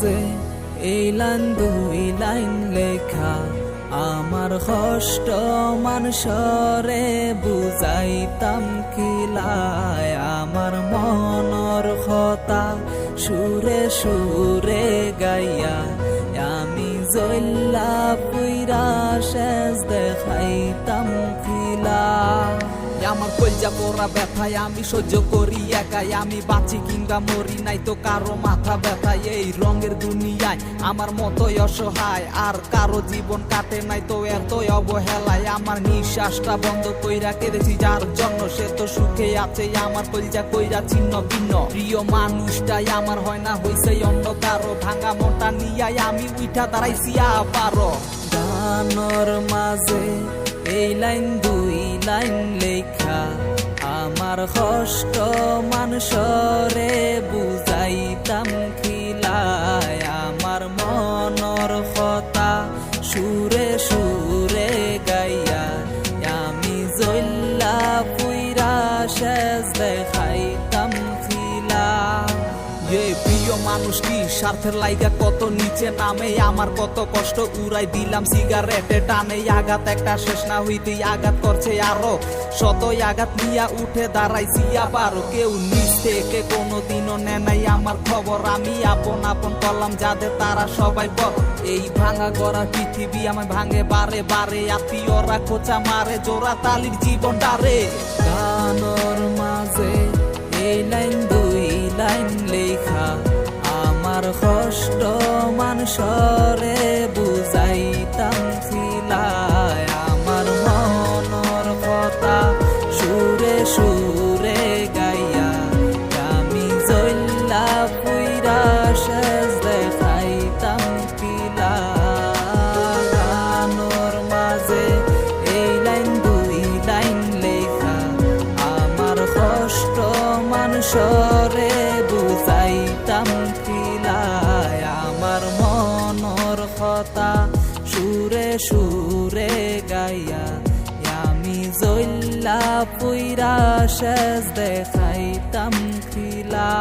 মাঝে এই লাইন দুই লাইন লেখা আমার কষ্ট মানুষরে বুঝাইতাম কিলায় আমার মনর কথা সুরে সুরে গাইয়া আমি জল্লা পুইরা শেষ দেখাইতাম কিলা আমার কলজা পড়া ব্যথায় আমি সহ্য করি একাই আমি বাঁচি কিংবা মরি নাই তো কারো মাথা ব্যথায় এই রঙের দুনিয়ায় আমার মতোই অসহায় আর কারো জীবন কাটে নাই তো এতই অবহেলায় আমার নিঃশ্বাসটা বন্ধ কইরা কেঁদেছি যার জন্য সে তো সুখে আছে আমার কলজা কইরা ছিন্ন ভিন্ন প্রিয় মানুষটাই আমার হয় না হইছে অন্য কারো ভাঙা মনটা নিয়াই আমি উঠা দাঁড়াইছি আবারও গানর মাঝে এই লাইন দুই লাইন লেখা আমার কষ্ট মানুষরে বুঝাইতাম খিলায় আমার মনর কথা সুরে সুরে গাইয়া আমি জল্লা পুইরা শেষ দেখাইতাম খিলা প্রিয় মানুষ কি স্বার্থের লাইগা কত নিচে নামে আমার কত কষ্ট উড়াই দিলাম সিগারেটে টানে আঘাত একটা শেষ না হইতেই আঘাত করছে আরো শতই আঘাত নিয়া উঠে দাঁড়াইছি আবারও কেউ নিচ থেকে কোনোদিনও নেয় নাই আমার খবর আমি আপন আপন করলাম যাদের তারা সবাই বল এই ভাঙা গড়া পৃথিবী আমায় ভাঙে বারে বারে আত্মীয়রা খোঁচা মারে জোড়া তালির জীবনটারে গানর মাঝে এই লাইন দুই লাইন লেখা আমার কষ্ট মানুষরে বুঝাইতাম খিলায় আমার মনর কথা সুরে সুরে গাইয়া আমি জল্লা পুইরা শেষ দেখাইতাম খিলা গানর মাঝে এই লাইন দুই লাইন লেখা আমার কষ্ট মানুষরে বুঝাইতাম খিলায় আমার মনর কথা সুরে সুরে গাইয়া আমি জল্লা পুইরা শেষ দেখাইতাম খিলা।